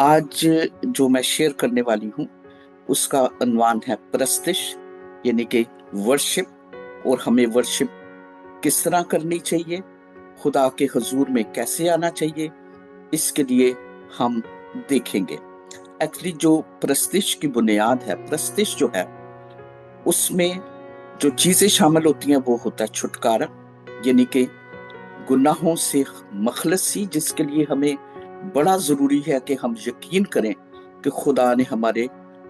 आज जो मैं शेयर करने वाली हूँ उसका अनवान है प्रस्तिश, यानी कि वर्शिप, और हमें वर्शिप किस तरह करनी चाहिए, खुदा के हुजूर में कैसे आना चाहिए, इसके लिए हम देखेंगे। एक्चुअली जो प्रस्तिश की बुनियाद है, प्रस्तिश जो है उसमें जो चीजें शामिल होती हैं वो होता है छुटकारा, यानी कि गुनाहों से मखलसी, जिसके लिए हमें बड़ा जरूरी है कि हम यकीन करें कि खुदा ने हमारे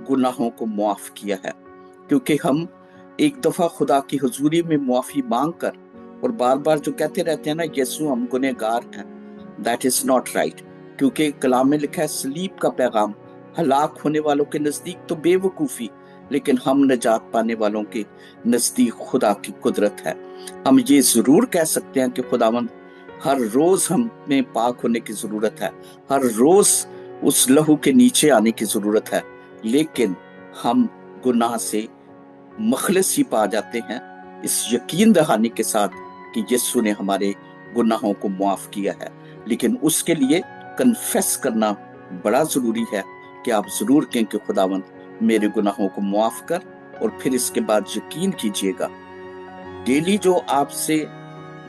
गुनाहों को मुआफ किया है। क्योंकि हम एक दफा खुदा की हुजूरी में मुआफी मांग कर और बार बार जो कहते रहते हैं ना, यीशु हम गुनहगार हैं, दैट इज नॉट राइट। क्योंकि कलाम में लिखा है सलीब का पैगाम हलाक होने वालों के नजदीक तो बेवकूफी, लेकिन हम नजात पाने वालों के नजदीक खुदा की कुदरत है। हम ये जरूर कह सकते हैं कि खुदावंद हर रोज हमें पाक होने की जरूरत है, हर रोज उस लहू के नीचे आने की जरूरत है, लेकिन हम गुनाह से मखलसी पा जाते हैं इस यकीन दहानी के साथ कि यीशु ने हमारे गुनाहों को माफ किया है। लेकिन उसके लिए कन्फेस करना बड़ा जरूरी है कि आप जरूर कहें कि खुदावंद मेरे गुनाहों को माफ कर, और फिर इसके बाद यकीन कीजिएगा डेली जो आपसे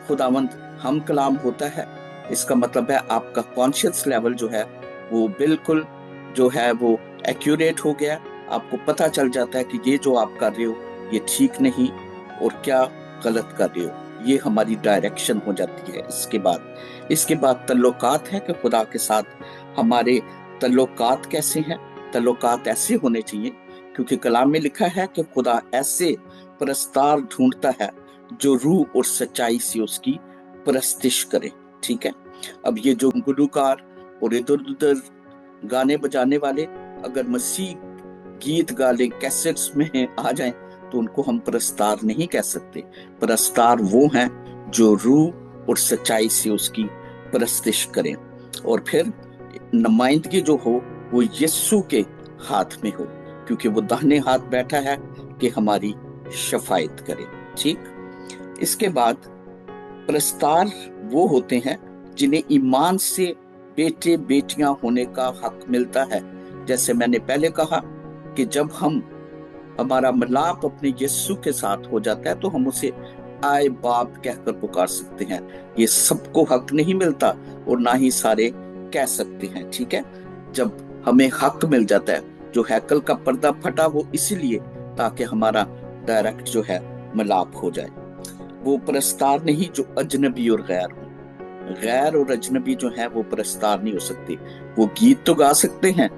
खुदावंद हम कलाम होता है, इसका मतलब है आपका कॉन्शियस लेवल जो है वो बिल्कुल जो है वो एक्यूरेट हो गया। आपको पता चल जाता है कि ये जो आप कर रहे हो ये ठीक नहीं और क्या गलत कर रहे हो। ये हमारी डायरेक्शन हो जाती है। इसके बाद तल्लुकात है कि खुदा के साथ हमारे तल्लुकात कैसे हैं। तल्लुकात ऐसे होने चाहिए क्योंकि कलाम में लिखा है कि खुदा ऐसे परस्तार ढूंढता है जो रूह और सच्चाई से उसकी परस्तिश करे। ठीक है, अब ये जो गुलूकार और इधर उधर गाने बजाने वाले अगर मसीह गीत गा ले, कैसेट्स में आ जाएं, तो उनको हम परस्तार नहीं कह सकते। परस्तार वो हैं जो रूह और सच्चाई से उसकी परस्तिश करें, और फिर नुमाइंदगी जो हो वो यीशु के हाथ में हो, क्योंकि वो दाहिने हाथ बैठा है कि हमारी शफायत करे। ठीक, इसके बाद प्रस्तार वो होते हैं जिन्हें ईमान से बेटे बेटियां होने का हक मिलता है। जैसे मैंने पहले कहा कि जब हमारा मिलाप अपने यीशु के साथ हो जाता है तो हम उसे आए बाप कहकर पुकार सकते हैं। ये सबको हक नहीं मिलता और ना ही सारे कह सकते हैं। ठीक है, जब हमें हक मिल जाता है, जो हैकल का पर्दा फटा वो इसीलिए ताकि हमारा डायरेक्ट जो है मिलाप हो जाए। वो प्रस्तार नहीं जो अजनबी और गैर हो। गैर और अजनबी जो है वो प्रस्तार नहीं हो सकते। वो गीत तो गा सकते हैं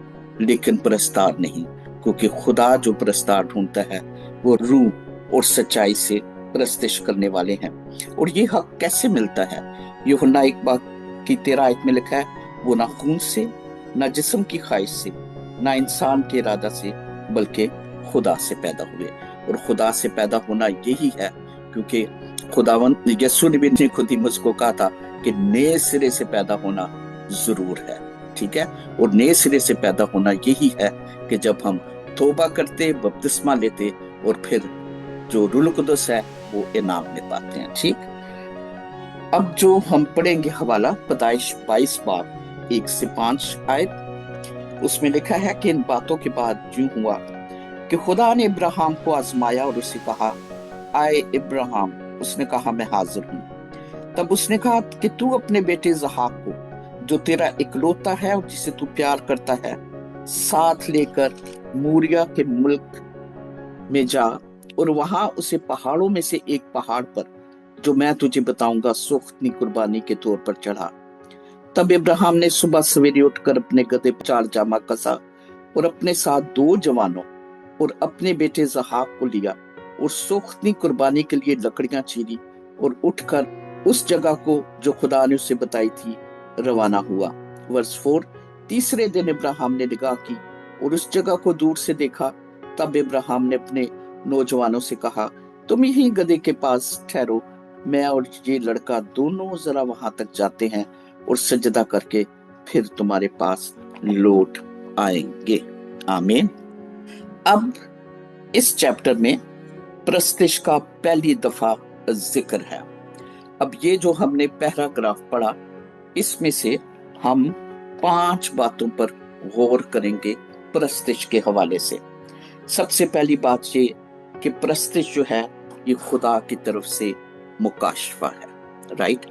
लेकिन प्रस्तार नहीं, क्योंकि खुदा जो प्रस्तार ढूंढता है वो रूह और सच्चाई से प्रस्तिश करने वाले हैं। और ये हक कैसे मिलता है? यूहन्ना 1:13 में लिखा है, वो ना खून से, ना जिस्म की ख्वाहिश से, ना इंसान के इरादा से, बल्कि खुदा से पैदा हुए। और खुदा से पैदा होना यही है, क्योंकि खुदावंत यीशु ने भी खुद ही मुझको कहा था कि नए सिरे से पैदा होना जरूर है। ठीक है, और नए सिरे से पैदा होना यही है कि जब हम तौबा करते, बपतिस्मा लेते और फिर जो रूह कुदस है वो इनाम में पाते हैं। ठीक, अब जो हम पढ़ेंगे हवाला पैदाइश 22:1-5 आयत, उसमें लिखा है कि इन बातों के बाद यूं हुआ कि खुदा ने इब्राहिम को आजमाया और उसे कहा, आए इब्राहिम। उसने कहा, मैं हाजिर हूं। तब उसने कहा कि तू अपने बेटे इसहाक को, जो तेरा इकलौता है और जिसे तू प्यार करता है, साथ लेकर मूरिया के मुल्क में जा और वहां उसे पहाड़ों में से एक पहाड़ पर, जो मैं तुझे बताऊंगा, सोख्तनी कुर्बानी के तौर पर चढ़ा। तब इब्राहिम ने सुबह सवेरे उठकर अपने गधे पर 4 जामा कसा और अपने साथ 2 जवानों और अपने बेटे इसहाक को लिया और सोख्तनी कुर्बानी के लिए लकड़ियां चीरी और उठकर उस जगह को जो खुदा ने उसे बताई थी रवाना हुआ। वर्स 4, तीसरे दिन इब्राहिम ने निगाह की और उस जगह को दूर से देखा। तब इब्राहिम ने अपने नौजवानों से कहा, तुम यहीं गधे के पास ठहरो, मैं और ये लड़का दोनों जरा वहां तक जाते हैं और सजदा करके फिर तुम्हारे पास लौट आएंगे। आमीन। अब इस चैप्टर में प्रस्तिश का पहली दफा जिक्र है। अब ये जो हमने पैराग्राफ पढ़ा, इसमें से हम 5 बातों पर गौर करेंगे परस्तिश के हवाले से। सबसे पहली बात ये कि परस्तिश जो है ये खुदा की तरफ से मुकाशफा है, राइट।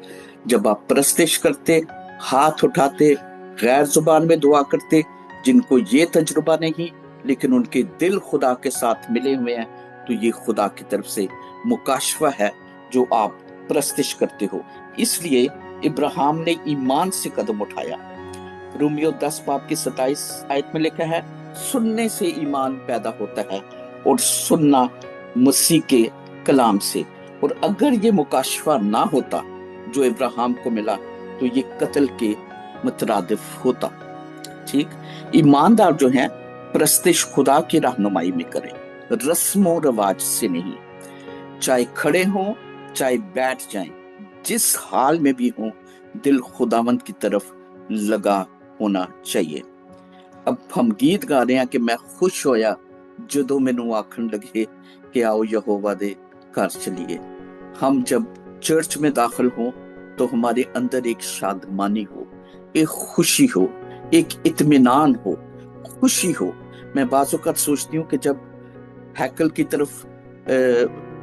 जब आप परस्तिश करते, हाथ उठाते, गैर जुबान में दुआ करते, जिनको ये तजुर्बा नहीं लेकिन उनके दिल खुदा के साथ मिले हुए हैं, तो ये खुदा की तरफ से मुकाशफा है जो आप परस्तिश करते हो। इसलिए इब्राहिम ने ईमान से कदम उठाया। रोमियो 10 बाब की 27 आयत में लिखा है, सुनने से ईमान पैदा होता है और सुनना मसीह के कलाम से। और अगर ये मुकाशफा ना होता जो इब्राहिम को मिला तो ये कत्ल के मुतरादिफ होता। ठीक, ईमानदार जो है परस्तिश खुदा की रहनुमाई में करें, रस्मों रवाज से नहीं। चाहे खड़े हों चाहे बैठ जाएं, जिस हाल में भी हों, दिल खुदावंद की तरफ लगा होना चाहिए। अब हम गीत गा रहे हैं कि मैं खुश होया जदों मैनू आखन लगे कि आओ यहोवा दे घर चलिए। हम जब चर्च में दाखिल हों तो हमारे अंदर एक शादमानी हो, एक खुशी हो, एक इत्मीनान हो, खुशी हो। मैं बाज़ औक़ात सोचती हूँ कि जब हैकल की तरफ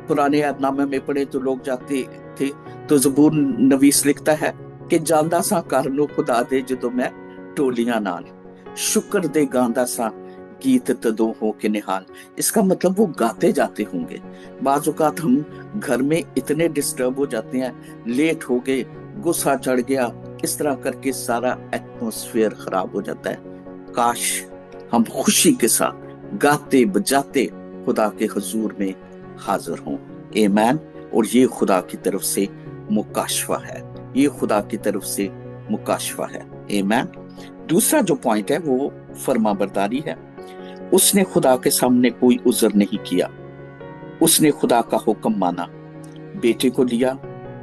पुराने अहदनामे में पढ़े तो लोग जाते थे तो ज़बूर नवीस लिखता है कि ਜਾਂਦਾ ਸਾਂ ਘਰ ਨੂੰ खुदा दे जदों मैं टोलियां नाल, शुक्र दे गांदा सा गीत तदों हो के निहाल। इसका मतलब वो गाते जाते होंगे। बाज़ औक़ात हम घर में इतने डिस्टर्ब हो जाते हैं, लेट हो गए, गुस्सा चढ़ गया, इस तरह करके सारा एटमॉस्फेयर खराब हो जाता है। काश हम खुशी के साथ गाते बजाते खुदा के हुजूर में हाजिर हों। आमीन। और ये खुदा की तरफ से मुकाशफा है, ये खुदा की तरफ से मुकाशफा है। आमीन। दूसरा जो पॉइंट है वो फरमाबरदारी है। उसने खुदा के सामने कोई उज़र नहीं किया, उसने खुदा का हुक्म माना, बेटे को लिया,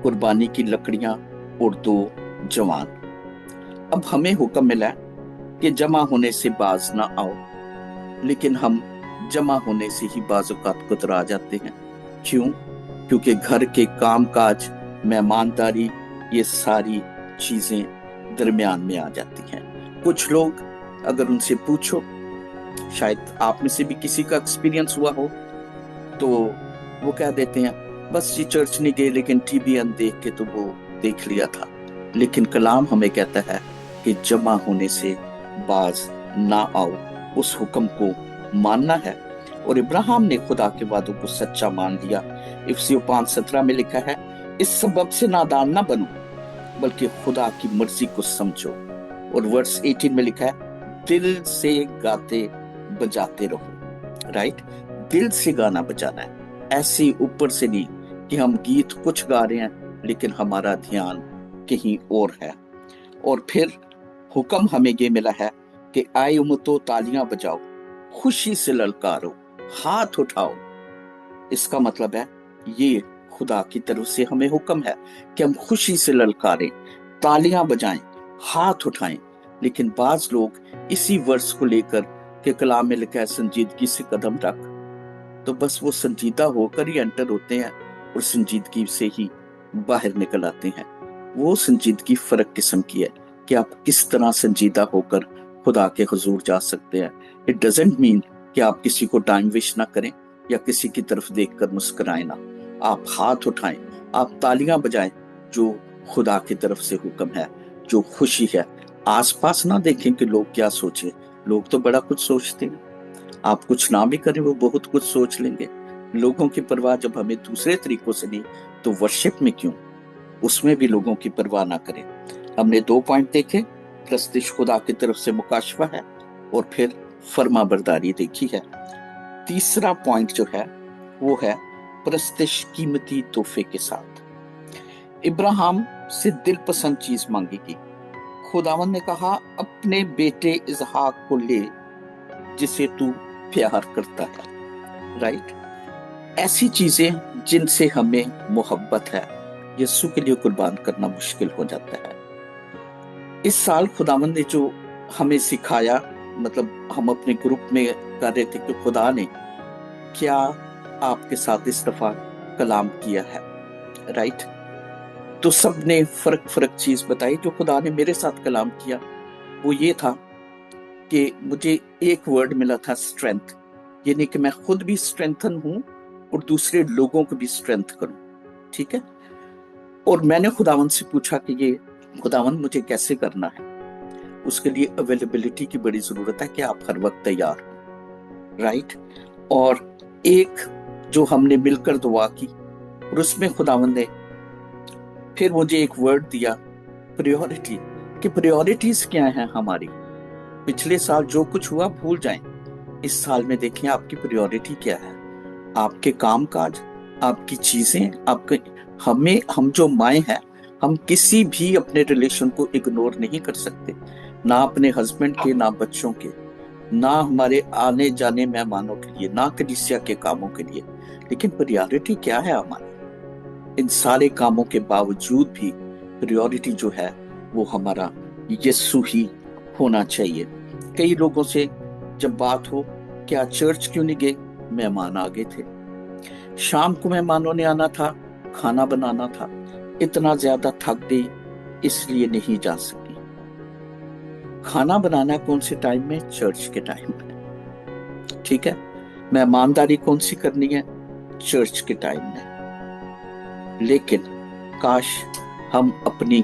कुर्बानी की लकड़ियां और 2 जवान। अब हमें हुक्म मिला कि जमा होने से बाज ना आओ, लेकिन हम जमा होने से ही बाज़ औक़ात कुतरा जाते हैं। क्यों? क्योंकि घर के काम काज, मेहमानदारी, ये सारी चीजें दरमियान में आ जाती हैं। कुछ लोग अगर उनसे पूछो, शायद आप में से भी किसी का एक्सपीरियंस हुआ हो, तो वो कह देते हैं बस जी चर्च नहीं गए लेकिन टीवीएन देख के तो वो देख लिया था। लेकिन कलाम हमें कहता है कि जमा होने से बाज ना आओ, उस हुक्म को मानना है। और इब्राहिम ने खुदा के वादों को सच्चा मान लिया। इफिसियों 5:17 में लिखा है, इस सबब से नादान ना बनो बल्कि खुदा की मर्जी को समझो। और वर्स 18 में लिखा है, दिल से गाते बजाते रहो। राइट, दिल से गाना बजाना है, ऐसे ऊपर से नहीं कि हम गीत कुछ गा रहे हैं लेकिन हमारा ध्यान कहीं और है। और फिर हुक्म हमें ये मिला है कि आए उम्मतो तालियां बजाओ, खुशी से ललकारो, हाथ उठाओ। इसका मतलब है ये खुदा की तरफ से हमें हुक्म है कि हम खुशी से ललकारें, तालियां बजाएं, हाथ उठाएं। लेकिन बाज लोग इसी वर्ष को लेकर के कलाम में लिखा है संजीदगी से कदम रख, तो बस वो संजीदा होकर ही एंटर होते हैं और संजीदगी से ही बाहर निकल आते हैं। वो संजीदगी फर्क किस्म की है कि आप किस तरह संजीदा होकर खुदा के हुजूर जा सकते हैं। इट डजंट मीन कि आप किसी को टाइम वेस्ट ना करें या किसी की तरफ देखकर मुस्कुराएं ना। आप हाथ उठाएं, आप तालियां बजाएं, जो खुदा की तरफ से हुक्म है, जो खुशी है। आसपास ना देखें कि लोग क्या सोचें, लोग तो बड़ा कुछ सोचते हैं। आप कुछ ना भी करें वो बहुत कुछ सोच लेंगे। लोगों की परवाह जब हमें दूसरे तरीकों से नहीं तो वर्शिप में क्यों, उसमें भी लोगों की परवाह ना करें। हमने 2 पॉइंट देखे, प्रस्तिश खुदा की तरफ से मुकाशफा है और फिर फर्मा बरदारी देखी है। तीसरा पॉइंट जो है वो है प्रस्तिश कीमती तोहफे के साथ। इब्राहिम से दिल पसंद चीज मांगेगी। खुदावंद ने कहा अपने बेटे इसहाक को ले जिसे तू प्यार करता है। राइट, ऐसी चीजें जिनसे हमें मोहब्बत है यीशु के लिए कुर्बान करना मुश्किल हो जाता है। इस साल खुदावंद ने जो हमें सिखाया, मतलब हम अपने ग्रुप में कर रहे थे कि खुदा ने क्या आपके साथ इस दफा कलाम किया है। राइट, तो सबने फर्क चीज बताई। जो खुदा ने मेरे साथ कलाम किया वो ये था कि मुझे एक वर्ड मिला था, स्ट्रेंथ, यानी कि मैं खुद भी स्ट्रेंथन हूं और दूसरे लोगों को भी स्ट्रेंथ करूं, ठीक है। और मैंने खुदावन से पूछा कि ये खुदावन मुझे कैसे करना है। उसके लिए अवेलेबिलिटी की बड़ी जरूरत है कि आप हर वक्त तैयार हो, राइट। और एक जो हमने मिलकर दुआ की और उसमें खुदावन ने फिर मुझे एक वर्ड दिया, प्रायोरिटी, कि प्रायोरिटीज क्या हैं हमारी। पिछले साल जो कुछ हुआ भूल जाएं, इस साल में देखें आपकी प्रायोरिटी क्या है। आपके काम काज, आपकी चीजें, आपके हम जो माए हैं, हम किसी भी अपने रिलेशन को इग्नोर नहीं कर सकते, ना अपने हस्बैंड के, ना बच्चों के, ना हमारे आने जाने मेहमानों के लिए, ना कलीसिया के कामों के लिए। लेकिन प्रायोरिटी क्या है हमारी? इन सारे कामों के बावजूद भी प्रायोरिटी जो है वो हमारा यीशु ही होना चाहिए। कई लोगों से जब बात हो, क्या चर्च क्यों नहीं गए? मेहमान आ गए थे, शाम को मेहमानों ने आना था, खाना बनाना था, इतना ज्यादा थक गई इसलिए नहीं जा सकी। खाना बनाना कौन से टाइम में? चर्च के टाइम में, ठीक है। मेहमानदारी कौन सी करनी है? चर्च के टाइम में। लेकिन काश हम अपनी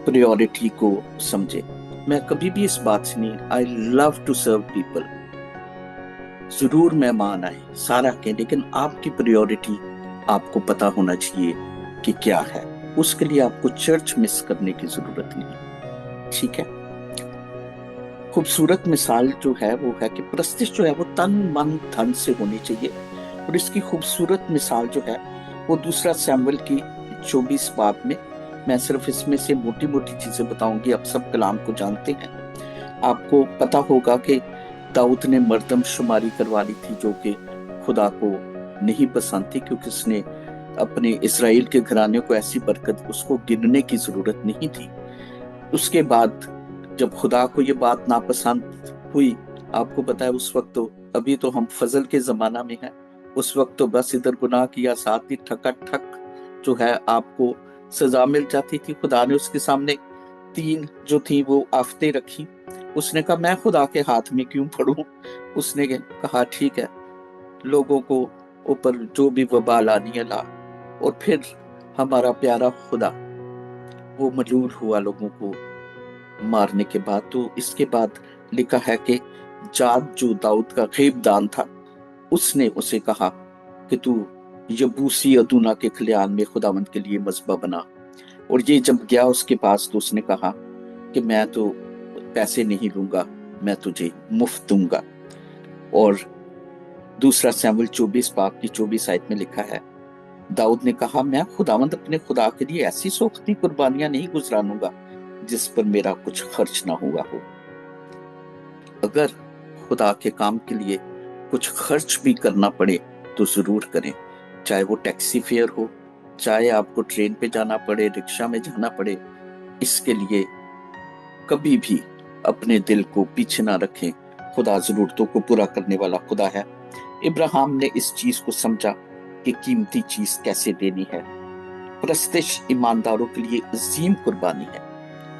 प्रायोरिटी को समझे। मैं कभी भी इस बात से नहीं, I love to serve people, जरूर मेहमान आए, सारा के, लेकिन आपकी प्रायोरिटी आपको पता होना चाहिए कि क्या है। उसके लिए आपको चर्च मिस करने की जरूरत नहीं, ठीक है। खूबसूरत मिसाल जो है वो है कि प्रस्तिश जो है वो तन मन धन से होनी चाहिए। और इसकी खूबसूरत मिसाल जो है वो दूसरा सैमुएल की 24 बाब में, मैं सिर्फ इसमें से मोटी मोटी चीजें बताऊंगी, आप सब कलाम को जानते हैं। आपको पता होगा कि दाऊद ने मर्दम शुमारी करवा ली थी, जो कि खुदा को नहीं पसंद थी, क्योंकि उसने अपने इस्राएल के घराने को ऐसी बरकत, उसको गिनने की जरूरत नहीं थी। उसके बाद जब खुदा को ये बात नापसंद हुई, आपको पता है उस वक्त तो, अभी तो हम फजल के जमाना में हैं, उस वक्त तो बस इधर गुनाह किया, साथ ही ठक जो है आपको सजा मिल जाती थी। खुदा ने उसके सामने 3 जो थी वो आफतें रखी। उसने कहा मैं खुदा के हाथ में क्यों पड़ूं? उसने कहा ठीक है, लोगों को ऊपर जो भी वबाल आनी है ला। और फिर हमारा प्यारा खुदा वो मजबूर हुआ लोगों को मारने के बाद। तो इसके बाद लिखा है कि जाद जो दाऊद का गैबदान था, उसने उसे कहा कि तू यबूसी अदूना के खलियान में खुदावंद के लिए मज़बा बना। और ये जब गया उसके पास तो उसने कहा कि मैं तो पैसे नहीं लूंगा, मैं तुझे मुफ्त दूंगा। और दूसरा सैमुएल 24 बाब की 24 आयत में लिखा है, दाऊद ने कहा मैं खुदावंद अपने खुदा के लिए ऐसी सोखती कुर्बानियां नहीं गुजरानूंगा जिस पर मेरा कुछ खर्च ना हुआ हो। अगर खुदा के काम के लिए कुछ खर्च भी करना पड़े तो जरूर करें, चाहे वो टैक्सी फेयर हो, चाहे आपको ट्रेन पे जाना पड़े, रिक्शा में जाना पड़े। इसके लिए कभी भी अपने दिल को पीछे ना रखें, खुदा जरूरतों को पूरा करने वाला खुदा है। इब्राहिम ने इस चीज को समझा कि कीमती चीज कैसे देनी है। प्रस्तिश ईमानदारों के लिए अजीम कुर्बानी है,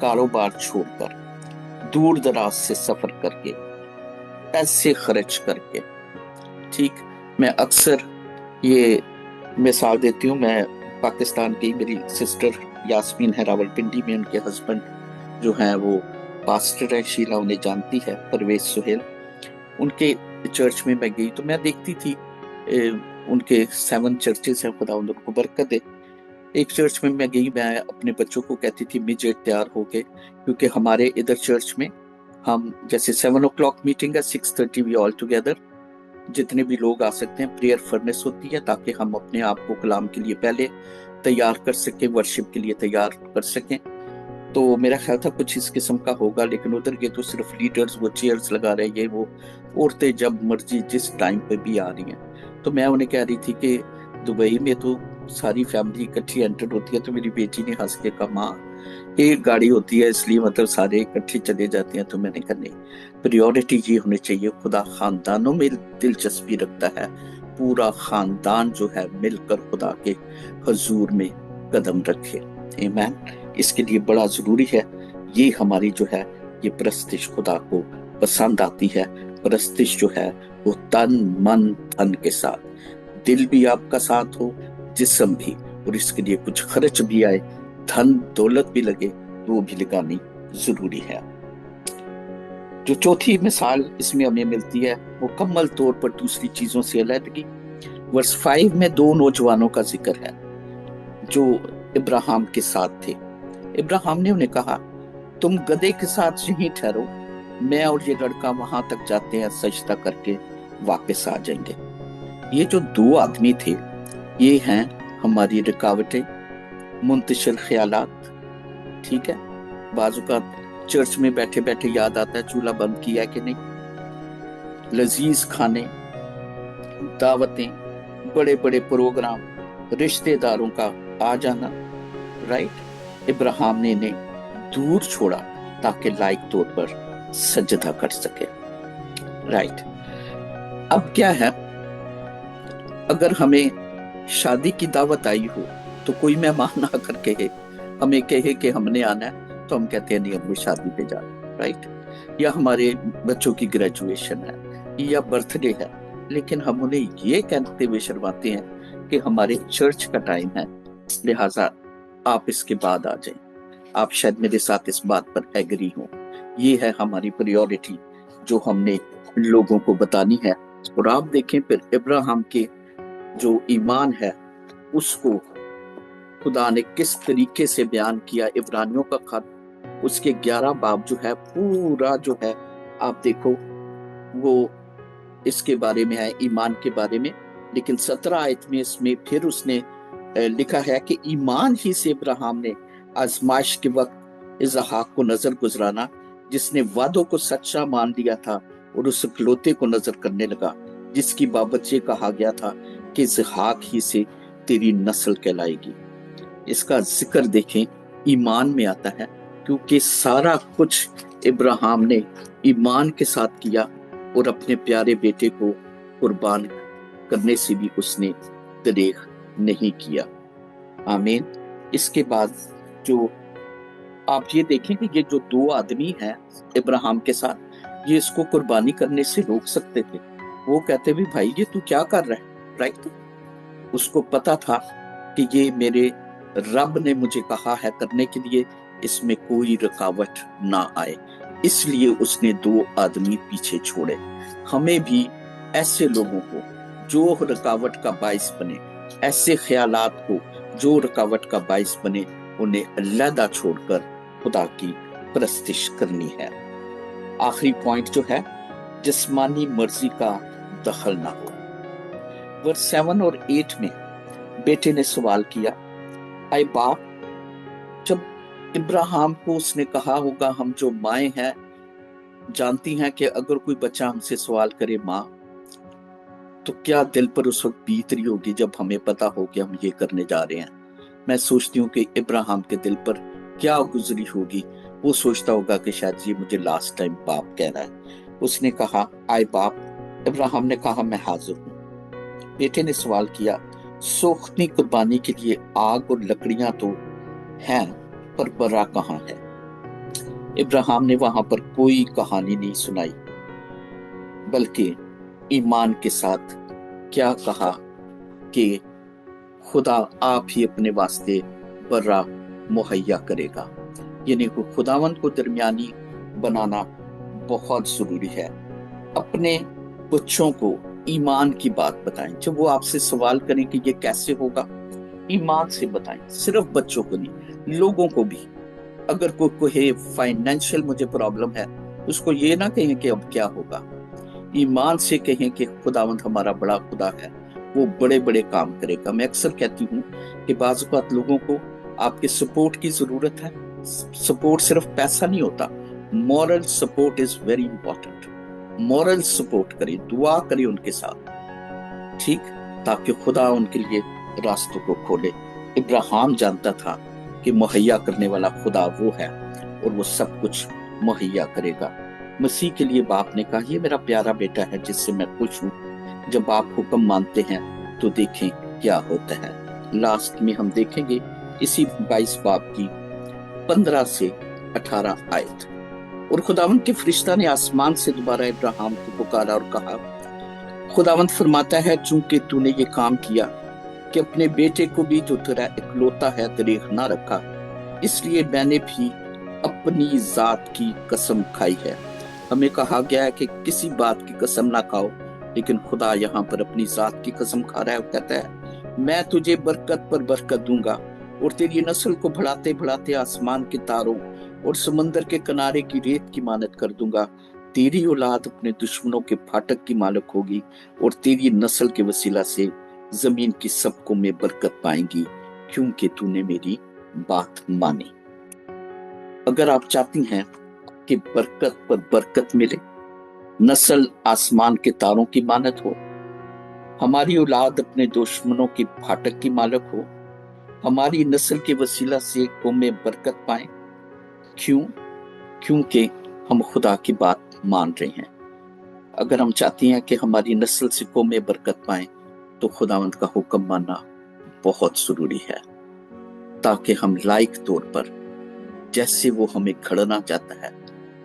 कारोबार छोड़कर, दूर दराज से सफर करके, पैसे खर्च करके। ठीक, मैं अक्सर ये मिसाल देती हूँ। मैं पाकिस्तान की, मेरी सिस्टर यास्मीन है रावलपिंडी में, उनके हस्बैंड जो हैं वो पास्टर है, शीला उन्हें जानती है, परवेज सुहेल। उनके चर्च में मैं गई तो मैं देखती थी, उनके 7 चर्चेस हैं, खुदा उनको बरकत दे। एक चर्च में मैं गई, मैं अपने बच्चों को कहती थी इमीडिएट तैयार हो के, क्योंकि हमारे इधर चर्च में हम जैसे 7 o'clock मीटिंग है, 6:30 वी ऑल टुगेदर, जितने भी लोग आ सकते हैं, प्रेयर फर्नेस होती है ताकि हम अपने आप को कलाम के लिए पहले तैयार कर सकें, वर्शिप के लिए तैयार कर सकें। तो मेरा ख्याल था कुछ इस किस्म का होगा, लेकिन उधर के तो सिर्फ लीडर्स वो चेयर्स लगा रहे, ये वो, औरतें जब मर्जी जिस टाइम पे भी आ रही हैं। तो मैं उन्हें कह रही थी कि दुबई में तो सारी फैमिली इकट्ठी एंटर होती है। तो मेरी बेटी ने हंस के कहा माँ एक गाड़ी होती है इसलिए मतलब सारे इकट्ठे चले जाते हैं। तो मैंने कहा नहीं, प्रायोरिटी ये होनी चाहिए, खुदा खानदानों में दिलचस्पी रखता है, पूरा खानदान जो है मिलकर खुदा के हजूर में कदम रखे। आमीन। इसके लिए बड़ा जरूरी है ये हमारी जो है ये प्रस्तिश खुदा को पसंद आती है। परस्तिश जो है वो तन मन धन के साथ, दिल भी आपका साथ हो, जिस्म भी, और इसके लिए कुछ खर्च भी आए, धन दौलत भी लगे, तो वो भी लगानी जरूरी है। जो चौथी मिसाल इसमें हमें मिलती है मुकम्मल तौर पर दूसरी चीजों से अलहदगी। वर्स 5 में 2 नौजवानों का जिक्र है जो इब्राहिम के साथ थे। इब्राहिम ने उन्हें कहा, तुम गधे के साथ यहीं ठहरो, मैं और ये लड़का वहां तक जाते हैं, सजदा करके वापस आ जाएंगे। ये जो 2 आदमी थे, ये हैं हमारी रुकावटें, मुंतशिर ख्यालात। ठीक है, बाजू का चर्च में बैठे बैठे याद आता है चूल्हा बंद किया कि नहीं, लजीज खाने, दावतें, बड़े बड़े प्रोग्राम, रिश्तेदारों का आ जाना, राइट। इब्राहिम ने इन्हें दूर छोड़ा ताकि लायक तौर पर सजदा कर सके, राइट। अब क्या है, अगर हमें शादी की दावत आई हो तो कोई मेहमान आकर कहे, हमें कहे कि हमने आना है, तो हम कहते हैं नहीं, हम शादी पे जा रहे हैं, राइट। या हमारे बच्चों की ग्रेजुएशन है या बर्थडे है, लेकिन हम उन्हें ये कहते हुए शर्माते हैं कि हमारे चर्च का टाइम है, लिहाजा आप इसके बाद आ जाएं। आप शायद मेरे साथ इस बात पर एग्री हो। ये है हमारी प्रायोरिटी जो हमने लोगों को बतानी है। और आप देखें फिर इब्राहिम के जो ईमान है उसको खुदा ने किस तरीके से बयान किया। इब्रानियों का खत उसके 11 बाब जो है, पूरा जो है आप देखो वो इसके बारे में है, ईमान के बारे में। लेकिन 17 आयत में इसमें फिर उसने लिखा है कि ईमान ही से इब्राहिम ने आजमाइश के वक्त इसहाक को नजर गुजराना, जिसने वादों को सच्चा मान लिया था, और उस इकलौते को नजर करने लगा जिसकी बाबत ये कहा गया था कि इसहाक ही से तेरी नस्ल कहलाएगी। इसका जिक्र देखें ईमान में आता है, क्योंकि सारा कुछ इब्राहिम ने ईमान के साथ किया और अपने प्यारे बेटे को कुर्बान करने से भी उसने दरेग नहीं किया। आमीन। इसके बाद जो आप ये देखें कि ये जो 2 आदमी हैं इब्राहिम के साथ, ये इसको कुर्बानी करने से रोक सकते थे। वो कहते भी भाई ये तू क्या कर रहा है, राइट। उसको पता था कि ये मेरे रब ने मुझे कहा है करने के लिए, इसमें कोई रुकावट ना आए, इसलिए उसने 2 आदमी पीछे छोड़े। हमें भी ऐसे लोगों को जो रुकावट का बाइस बने, ऐसे ख्यालात को जो रुकावट का बाइस बने, उन्हें अलहदा छोड़कर खुदा की परस्तिश करनी है। आखिरी पॉइंट जो है, जिस्मानी मर्जी का दखल ना हो। वर्स 7 और 8 में बेटे ने सवाल किया, आए बाप, जब इब्राहिम को उसने कहा होगा हम जो माएं हैं जानती हैं कि अगर कोई बच्चा हमसे सवाल करे माँ, तो क्या दिल पर उस वक्त बीत रही होगी जब हमें पता हो कि हम ये करने जा रहे हैं। मैं सोचती हूँ कि इब्राहिम के दिल पर क्या गुजरी होगी। वो सोचता होगा कि शायद ये मुझे लास्ट टाइम बाप कह रहा है। उसने कहा आए बाप। इब्राहिम ने कहा मैं हाजिर हूँ। बेटे ने सवाल किया, सोखनी कुर्बानी के लिए आग और लकड़ियां तो हैं, पर बर्रा कहाँ है। इब्राहिम ने वहां पर कोई कहानी नहीं सुनाई, बल्कि ईमान के साथ क्या कहा कि खुदा आप ही अपने वास्ते बर्रा मुहैया करेगा। यानी खुदावंद को दरमियानी बनाना बहुत जरूरी है। अपने बच्चों को ईमान की बात बताएं। जब वो आपसे सवाल करें कि ये कैसे होगा, ईमान से बताएं। सिर्फ बच्चों को नहीं, लोगों को भी। अगर कोई कहे फाइनेंशियल मुझे प्रॉब्लम है, उसको ये ना कहें कि अब क्या होगा। ईमान से कहें कि खुदावंद हमारा बड़ा खुदा है, वो बड़े बड़े काम करेगा। मैं अक्सर कहती हूँ कि बाज़ औक़ात लोगों को आपके सपोर्ट की जरूरत है। सपोर्ट सिर्फ पैसा नहीं होता, moral support is very important. Moral support करें, दुआ करें उनके साथ, ठीक, ताकि खुदा उनके लिए रास्तों को खोले। इब्राहिम जानता था कि मुहैया करने वाला खुदा वो है और वो सब कुछ मुहैया करेगा। मसीह के लिए बाप ने कहा ये मेरा प्यारा बेटा है जिससे मैं खुश हूँ। जब आप हुक्म मानते हैं तो देखें क्या होता है। लास्ट में हम देखेंगे इसी 22 बाब की 15 से 18 आयत। और खुदावंद के फरिश्ता ने आसमान से दोबारा इब्राहिम को पुकारा और कहा, खुदावंद फरमाता है, चूंकि तूने ये काम किया कि अपने बेटे को भी जो तेरा इकलौता है दरेख ना रखा, इसलिए मैंने भी अपनी जात की कसम खाई है। हमें कहा गया है कि किसी बात की कसम ना खाओ, लेकिन खुदा यहाँ पर अपनी जात की कसम खा रहा है। वो कहता है, मैं तुझे बरकत पर बरकत दूंगा और तेरी नस्ल को बढ़ाते बढ़ाते आसमान के तारों और समंदर के किनारे की रेत की मानद कर दूंगा। तेरी औलाद अपने दुश्मनों के फाटक की मालिक होगी और तेरी नस्ल के वसीला से जमीन की सब कौमें बरकत पाएंगी, क्योंकि तूने मेरी बात मानी। अगर आप चाहती हैं कि बरकत पर बरकत मिले, नस्ल आसमान के तारों की मानद हो, हमारी औलाद अपने दुश्मनों की फाटक की मालिक हो, हमारी नस्ल के वसीला से कौमें बरकत पाएं, क्यों? क्योंकि हम खुदा की बात मान रहे हैं। अगर हम चाहती हैं कि हमारी नस्ल से कौमें बरकत पाएं, तो खुदावंद का हुक्म मानना बहुत जरूरी है, ताकि हम लायक तौर पर जैसे वो हमें घड़ना चाहता है,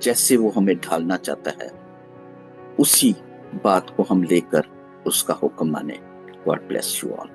जैसे वो हमें ढालना चाहता है, उसी बात को हम लेकर उसका हुक्म माने। God bless you all.